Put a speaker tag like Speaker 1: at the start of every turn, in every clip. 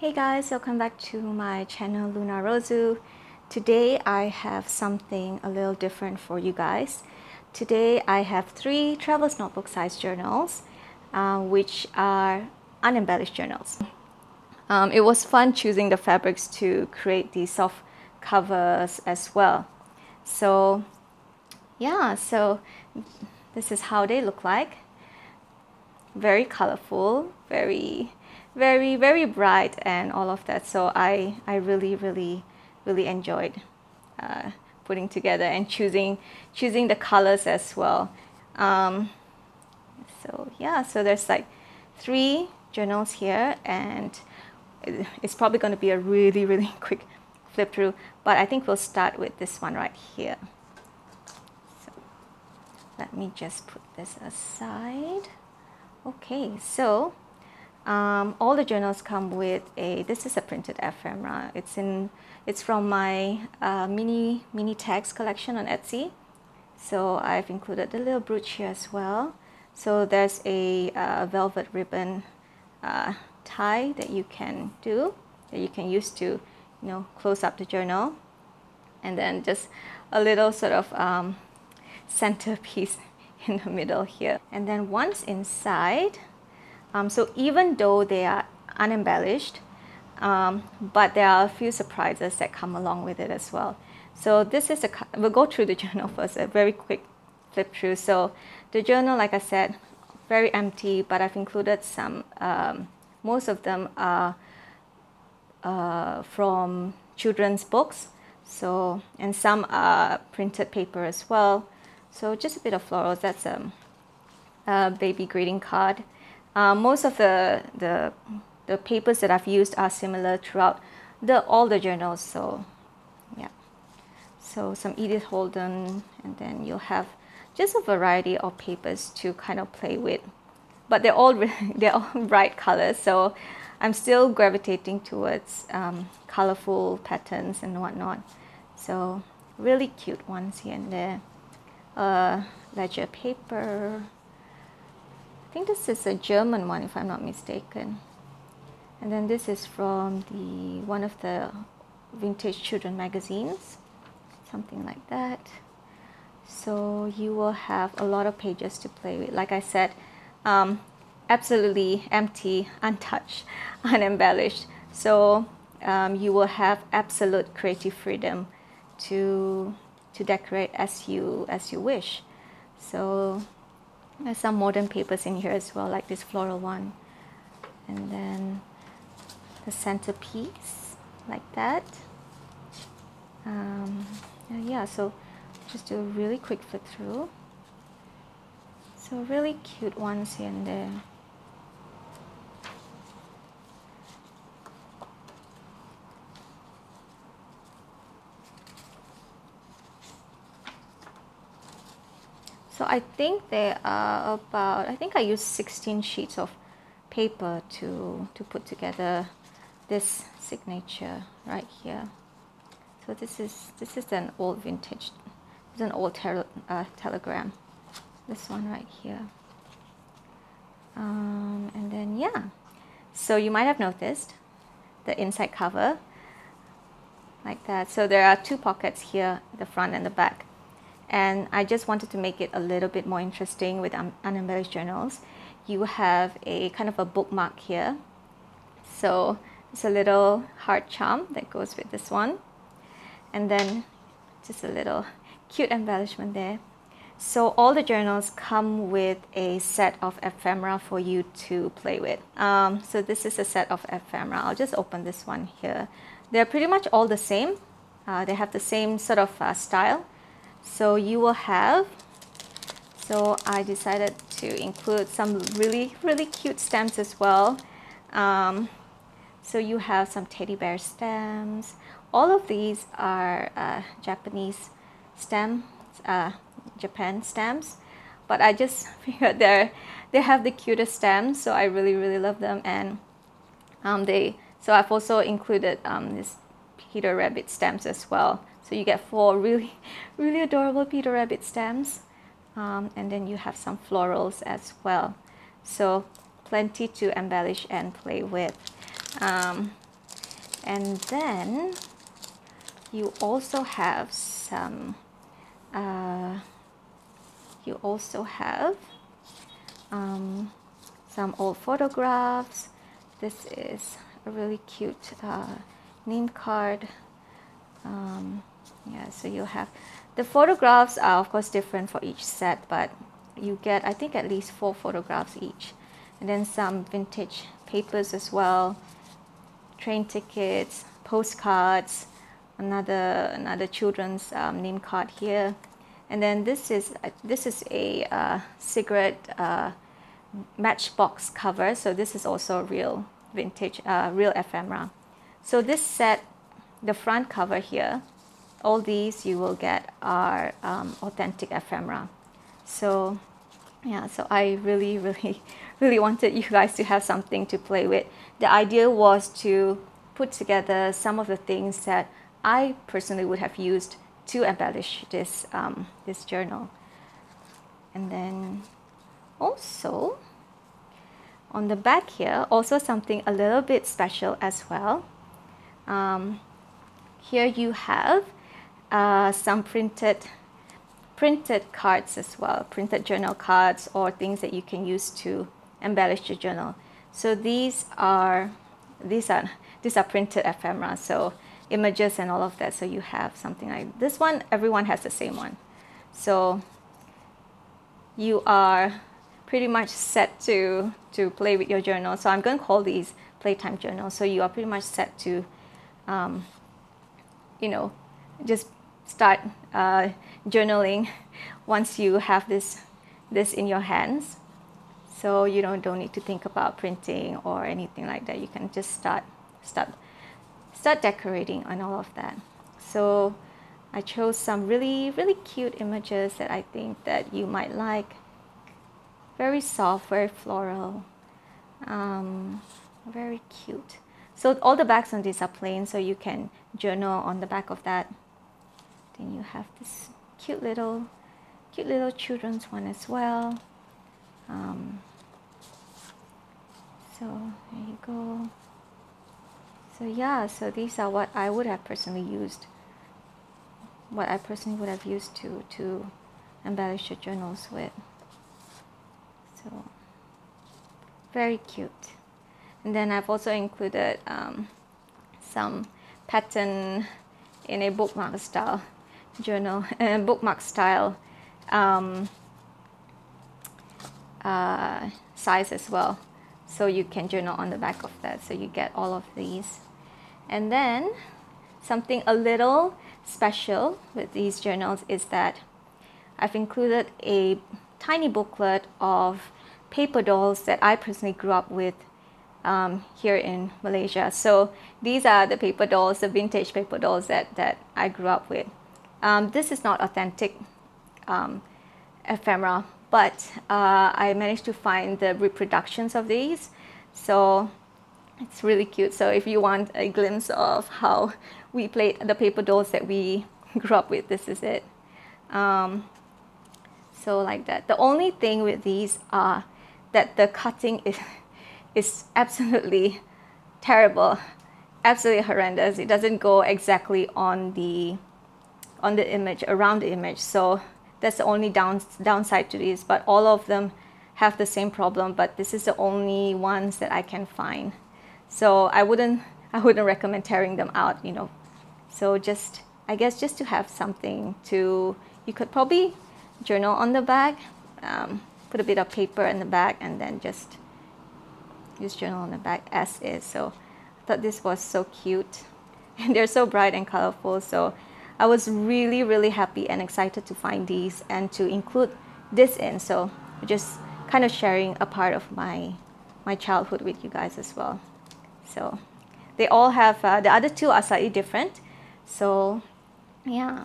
Speaker 1: Hey guys, welcome back to my channel Luna Rosu. Today I have something a little different for you guys. Today I have 3 traveler's notebook size journals, which are unembellished journals. It was fun choosing the fabrics to create these soft covers as well. So yeah, so this is how they look like. Very colorful, very bright and all of that. So I really enjoyed putting together and choosing the colors as well. So yeah, so there's like 3 journals here, and it's probably going to be a really quick flip through, but I think we'll start with this one right here. So let me just put this aside. Okay, so all the journals come with this is a printed ephemera. It's from my mini tags collection on Etsy. So I've included the little brooch here as well. So there's a velvet ribbon tie that you can use to, close up the journal, and then just a little sort of centerpiece in the middle here. And then once inside, so even though they are unembellished, but there are a few surprises that come along with it as well. So this is we'll go through the journal first, a very quick flip through. So the journal, like I said, very empty, but I've included some, most of them are from children's books, so, and some are printed paper as well. So just a bit of florals. That's a baby greeting card. Most of the papers that I've used are similar throughout all the journals. So yeah, so some Edith Holden, and then you'll have just a variety of papers to kind of play with. But they're all bright colors, so I'm still gravitating towards colorful patterns and whatnot. So really cute ones here and there. Ledger paper. I think this is a German one, if I'm not mistaken. And then this is from one of the vintage children magazines, something like that. So you will have a lot of pages to play with. Like I said, absolutely empty, untouched, unembellished. So you will have absolute creative freedom to decorate as you wish. So there's some modern papers in here as well, like this floral one, and then the centerpiece like that. Yeah, so just do a really quick flip through. So really cute ones here and there. So I think there are about, I think I used 16 sheets of paper to put together this signature right here. So this is an old vintage, it's an old telegram. This one right here. And then yeah, so you might have noticed the inside cover like that. So there are 2 pockets here, the front and the back. And I just wanted to make it a little bit more interesting with unembellished journals. You have a kind of a bookmark here. So it's a little heart charm that goes with this one. And then just a little cute embellishment there. So all the journals come with a set of ephemera for you to play with. So this is a set of ephemera. I'll just open this one here. They're pretty much all the same. They have the same sort of style. So you will have, so I decided to include some really cute stamps as well. So you have some teddy bear stamps. All of these are Japanese stamps, Japan stamps, but I just figured they have the cutest stamps, so I really love them. And so I've also included this Peter Rabbit stamps as well. So you get 4 really adorable Peter Rabbit stamps, and then you have some florals as well. So plenty to embellish and play with. And then you also have some some old photographs. This is a really cute name card. Yeah, so you have the photographs are of course different for each set, but you get, I think, at least 4 photographs each. And then some vintage papers as well, train tickets, postcards, another children's name card here. And then this is a cigarette matchbox cover. So this is also real vintage, real ephemera. So this set, the front cover here, all these you will get are authentic ephemera. So yeah, so I really wanted you guys to have something to play with. The idea was to put together some of the things that I personally would have used to embellish this this journal. And then also on the back here, also something a little bit special as well. Here you have some printed cards as well, printed journal cards or things that you can use to embellish your journal. So these are printed ephemera, so images and all of that. So you have something like this one. Everyone has the same one. So you are pretty much set to play with your journal. So I'm going to call these playtime journals. So you are pretty much set to, you know, just start journaling once you have this in your hands. So you don't need to think about printing or anything like that. You can just start decorating and all of that. So I chose some really cute images that I think that you might like. Very soft, very floral, very cute. So all the backs on these are plain, so you can journal on the back of that. Then you have this cute little children's one as well. So there you go. So yeah, so these are what I would have personally used. What I personally would have used to embellish your journals with. So very cute. And then I've also included some pattern in a bookmark style journal, bookmark style size as well. So you can journal on the back of that. So you get all of these. And then something a little special with these journals is that I've included a tiny booklet of paper dolls that I personally grew up with here in Malaysia. So these are the paper dolls, the vintage paper dolls that I grew up with. This is not authentic ephemera, but I managed to find the reproductions of these. So it's really cute. So if you want a glimpse of how we played the paper dolls that we grew up with, this is it. So like that. The only thing with these are that the cutting is absolutely terrible, absolutely horrendous. It doesn't go exactly on the image, around the image. So that's the only downside to these. But all of them have the same problem. But this is the only ones that I can find. So I wouldn't recommend tearing them out, you know. So just, I guess, just to have something to, you could probably journal on the back, put a bit of paper in the back, and then just use journal on the back as is. So I thought this was so cute, and they're so bright and colorful. So I was really happy and excited to find these and to include this in. So just kind of sharing a part of my childhood with you guys as well. So they all have, the other two are slightly different. So yeah,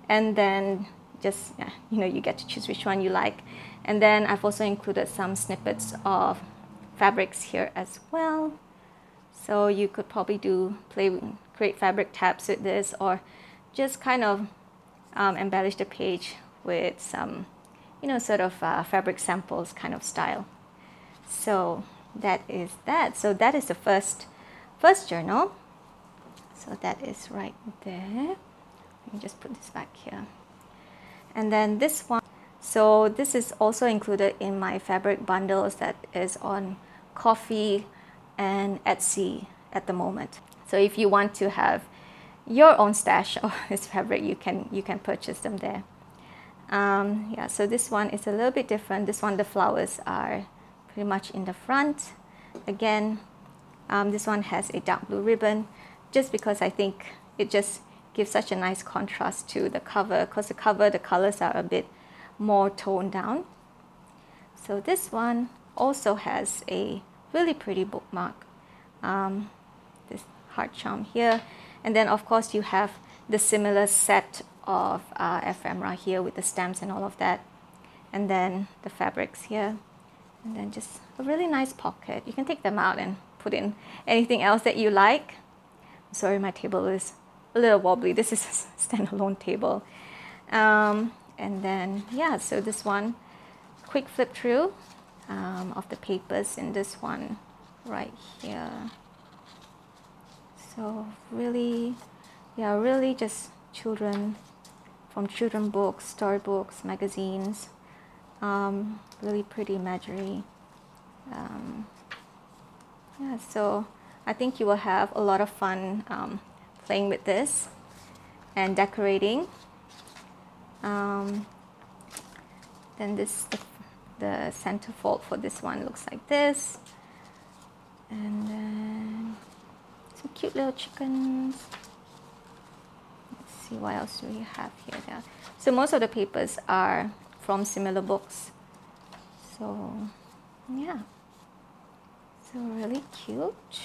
Speaker 1: and then just, you know, you get to choose which one you like. And then I've also included some snippets of fabrics here as well. So you could probably create fabric tabs with this, or just kind of embellish the page with some, you know, sort of fabric samples kind of style. So that is that. So that is the first journal. So that is right there. Let me just put this back here. And then this one, so this is also included in my fabric bundles that is on Coffee and Etsy at the moment. So if you want to have your own stash of this fabric, you can purchase them there. Yeah, so this one is a little bit different. This one, the flowers are pretty much in the front. Again, this one has a dark blue ribbon, just because I think it just gives such a nice contrast to the cover, because the cover, the colors are a bit more toned down. So this one also has a really pretty bookmark, this heart charm here. And then of course you have the similar set of ephemera here with the stamps and all of that. And then the fabrics here. And then just a really nice pocket. You can take them out and put in anything else that you like. Sorry, my table is a little wobbly. This is a standalone table. And then, yeah, so this one, quick flip through of the papers in this one right here. So really, yeah, really just children, from children books, storybooks, magazines, really pretty imagery. Yeah, so I think you will have a lot of fun playing with this and decorating. Then the centerfold for this one looks like this. And then some cute little chickens. Let's see, what else do we have here? There. So most of the papers are from similar books. So yeah, so really cute.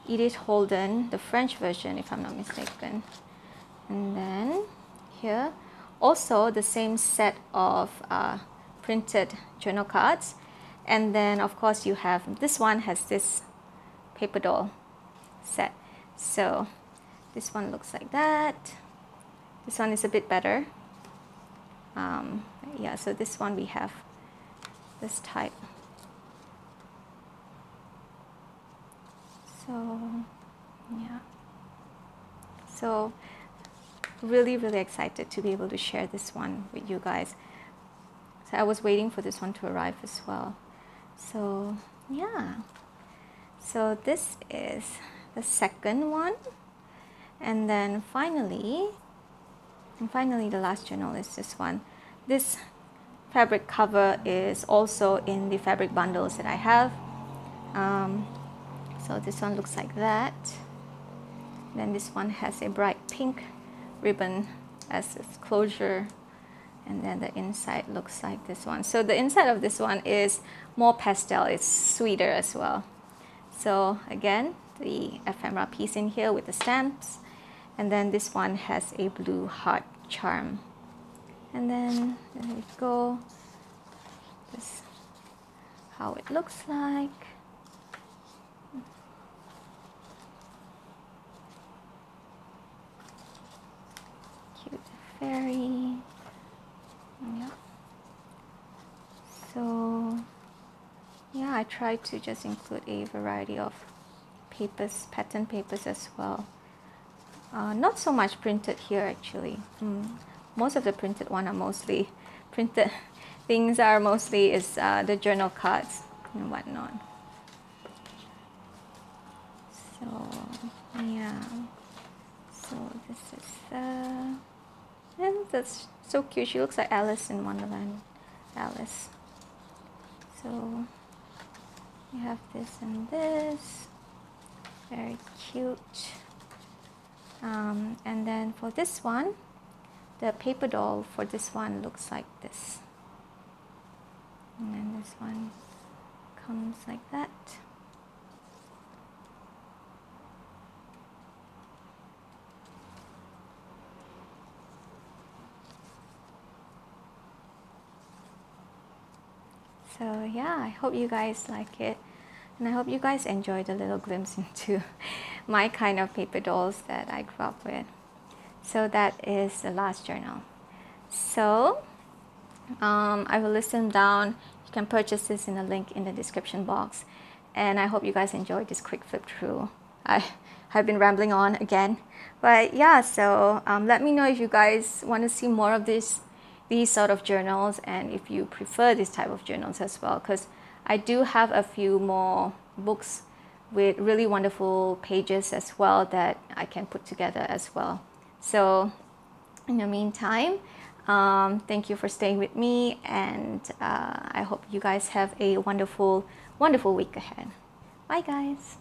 Speaker 1: Edith Holden, the French version, if I'm not mistaken. And then here, also the same set of printed journal cards. And then of course you have, this one has this paper doll set. So this one looks like that. This one is a bit better. Yeah, so this one we have this type. So yeah, so really excited to be able to share this one with you guys. So I was waiting for this one to arrive as well. So yeah, so this is the second one. And then finally the last journal is this one. This fabric cover is also in the fabric bundles that I have. So this one looks like that. Then this one has a bright pink ribbon as its closure. And then the inside looks like this one. So the inside of this one is more pastel. It's sweeter as well. So again, the ephemera piece in here with the stamps. And then this one has a blue heart charm. And then there we go. This is how it looks like. Cute fairy. Yeah. So yeah, I tried to just include a variety of papers, pattern papers as well. Not so much printed here actually. Most of the printed one are mostly printed things are mostly is the journal cards and whatnot. So yeah, so this is and that's so cute. She looks like Alice in Wonderland. Alice. So you have this and this. Very cute. And then for this one, the paper doll for this one looks like this. And then this one comes like that. So yeah, I hope you guys like it. And I hope you guys enjoyed a little glimpse into my kind of paper dolls that I grew up with. So that is the last journal. So I will list them down. You can purchase this in a link in the description box. And I hope you guys enjoyed this quick flip through I've been rambling on again. But yeah, so let me know if you guys want to see more of these sort of journals, and if you prefer this type of journals as well, because I do have a few more books with really wonderful pages as well that I can put together as well. So in the meantime, thank you for staying with me, and I hope you guys have a wonderful week ahead. Bye guys.